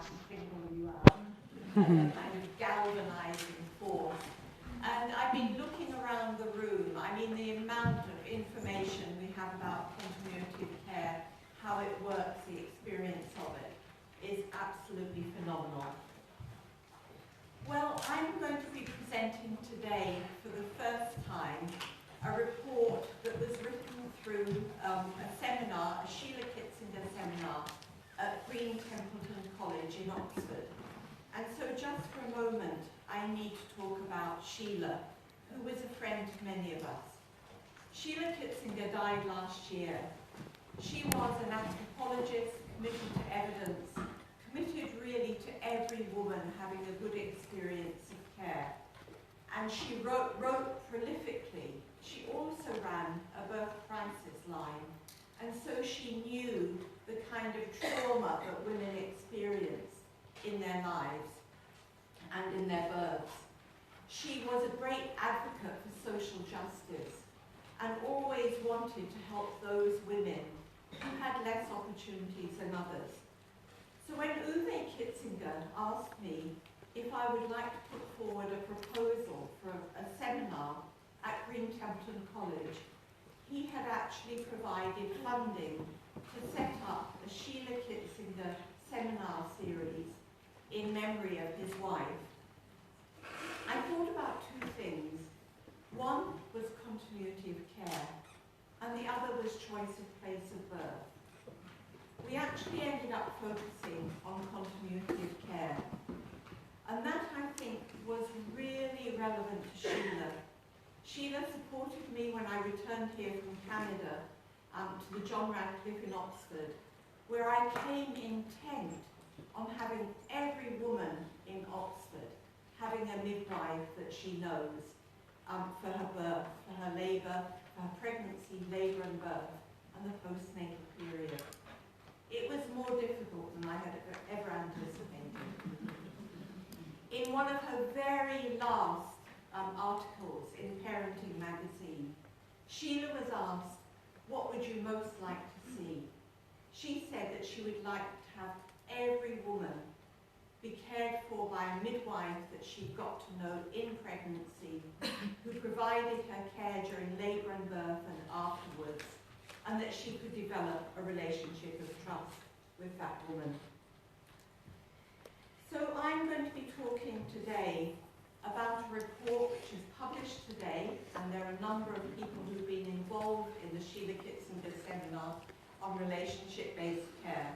and single you are, a kind of galvanizing force. And I've been looking around the room. I mean, the amount of information we have about continuity of care, how it works, the experience of it, is absolutely phenomenal. Well, I'm going to be presenting today, for the first time, a report that was written through a seminar, a Sheila Kitzinger seminar, at Green Templeton College in Oxford. And so just for a moment, I need to talk about Sheila, who was a friend to many of us. Sheila Kitzinger died last year. She was an anthropologist committed to evidence, committed really to every woman having a good experience of care. And she wrote prolifically. She also ran a birth crisis line, and so she knew the kind of trauma that women experience in their lives and in their births. She was a great advocate for social justice and always wanted to help those women who had less opportunities than others. So when Uwe Kitzinger asked me if I would like to put forward a proposal for a seminar at Green Templeton College, he had actually provided funding to set up a Sheila Kitzinger seminar series in memory of his wife. I thought about two things. One was continuity of care, and the other was choice of place of birth. We actually ended up focusing on continuity of care, and that, I think, was really relevant to Sheila. Sheila supported me when I returned here from Canada to the John Radcliffe in Oxford, where I came intent on having every woman in Oxford having a midwife that she knows for her birth, for her labour, for her pregnancy, labour and birth, and the postnatal period. It was more difficult than I had ever anticipated. In one of her very last articles in Parenting magazine, Sheila was asked, what would you most like to see? She said that she would like to have every woman be cared for by a midwife that she got to know in pregnancy, who provided her care during labour and birth and afterwards, and that she could develop a relationship of trust with that woman. So I'm going to be talking today about a report which is published today, and there are a number of people who've been involved in the Sheila Kitzinger seminar on relationship-based care.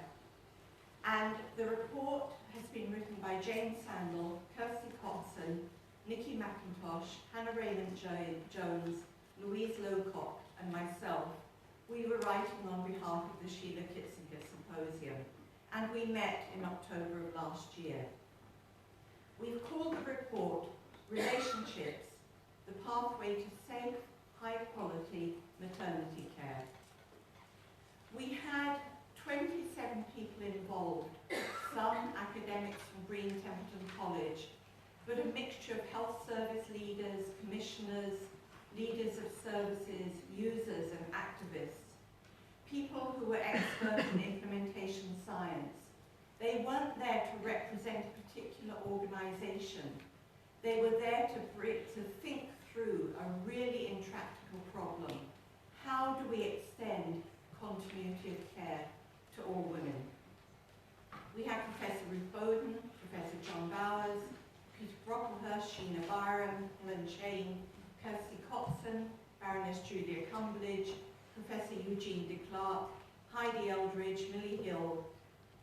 And the report has been written by Jane Sandel, Kirsty Cotson, Nikki McIntosh, Hannah Raymond-Jones, Louise Lowcock, and myself. We were writing on behalf of the Sheila Kitzinger Symposium, and we met in October of last year. We've called the report Relationships, the Pathway to Safe, High-Quality Maternity Care. We had 27 people involved, some academics from Green Templeton College, but a mixture of health service leaders, commissioners, leaders of services, users and activists, people who were experts in implementation science. They weren't there to represent a particular organisation. They were there to think through a really intractable problem. How do we extend continuity of care to all women? We had Professor Ruth Bowden, Professor John Bowers, Peter Brocklehurst, Sheena Byram, Helen Chain, Kirsty Cotson, Baroness Julia Cumberledge, Professor Eugene de Klerk, Heidi Eldridge, Millie Hill,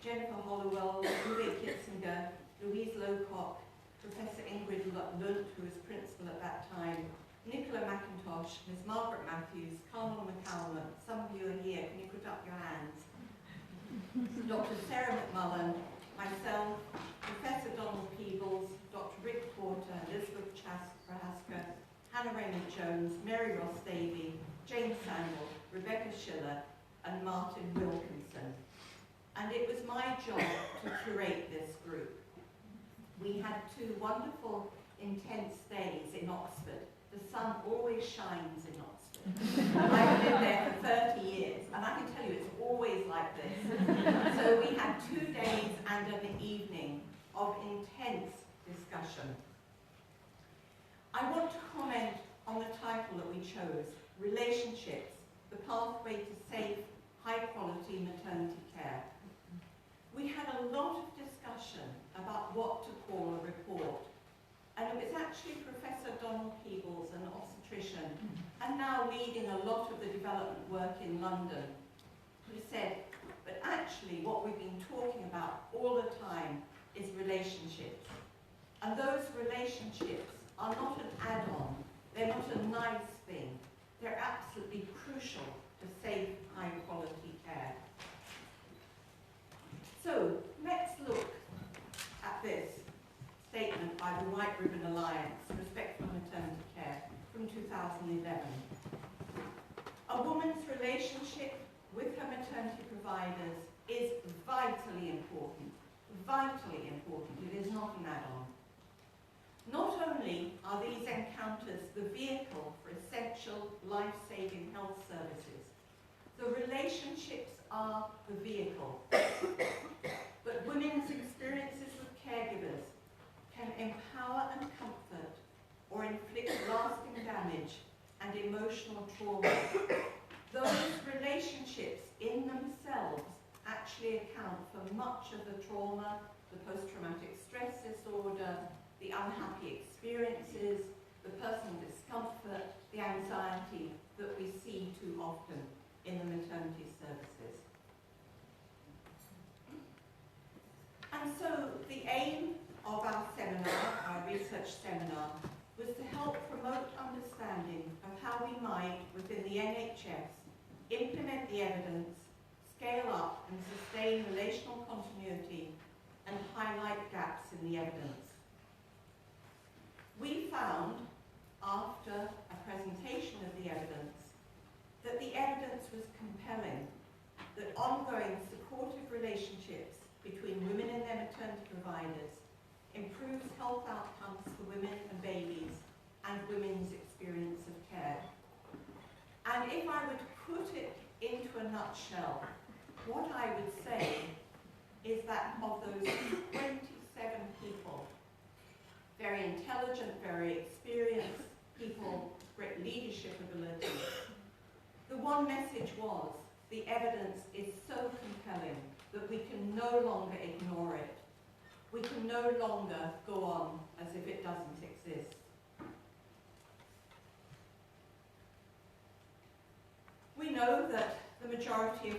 Jennifer Hollowell, Uwe Kitzinger, Louise Lowcock, Professor Ingrid Lunt, who was principal at that time, Nicola McIntosh, Ms. Margaret Matthews, Carmel McCallum, some of you are here, can you put up your hands? Dr. Sarah McMullen, myself, Professor Donald Peebles, Dr. Rick Porter, Elizabeth Prohaska, Hannah Raymond-Jones, Mary Ross Davey, Jane Sandel, Rebecca Schiller, and Martin Wilkinson. And it was my job to curate this group. We had 2 wonderful, intense days in Oxford. The sun always shines in Oxford. I've lived there for 30 years, and I can tell you it's always like this. So we had 2 days and an evening of intense discussion. I want to comment on the title that we chose, Relationships, the Pathway to Safe, High-Quality Maternity Care. We had a lot of discussion about what to call a report, and it was actually Professor Donald Peebles, an obstetrician, and now leading a lot of the development work in London, who said, but actually what we've been talking about all the time is relationships. And those relationships are not an add-on, they're not a nice thing, they're absolutely crucial to safe, high-quality care. So let's look at this statement by the White Ribbon Alliance, Respectful Maternity Care, from 2011. A woman's relationship with her maternity providers is vitally important. Vitally important. It is not an add-on. Not only are these encounters the vehicle for essential life-saving health services, the relationships are the vehicle, but women's experiences with caregivers can empower and comfort or inflict lasting damage and emotional trauma. Those relationships in themselves actually account for much of the trauma, the post-traumatic stress disorder, the unhappy experiences, the personal discomfort, the anxiety that we see too often in the maternity services. And so the aim of our seminar, our research seminar, was to help promote understanding of how we might, within the NHS, implement the evidence, scale up and sustain relational continuity, and highlight gaps in the evidence. We found, after a presentation of the evidence, that the evidence was compelling, that ongoing supportive relationships between women and their maternity providers improves health outcomes for women and babies and women's experience of care. And if I were to put it into a nutshell, what I would say is that of those 27 people, very intelligent, very experienced people, great leadership ability, the one message was, the evidence is so compelling that we can no longer ignore it. We can no longer go on as if it doesn't exist. We know that the majority of